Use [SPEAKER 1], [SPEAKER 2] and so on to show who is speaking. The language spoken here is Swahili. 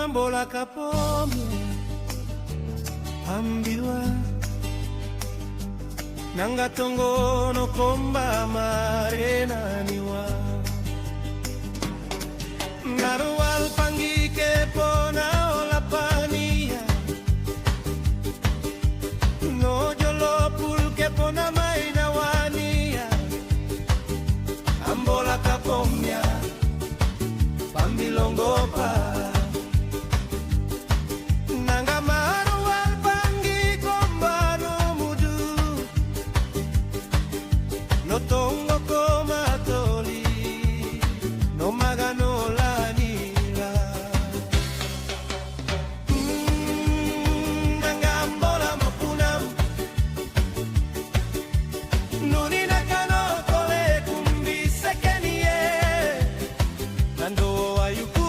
[SPEAKER 1] ngambola kapomye ambiwa nangatongono komba marenaniwa ngarual pangike pona olapania no jolo pulke pona mainawania ambola kapomya pambilongopa tongo koma toli no magano la nila nangambola mapunam nuni nakano kole kumbi sekenie nando ayuku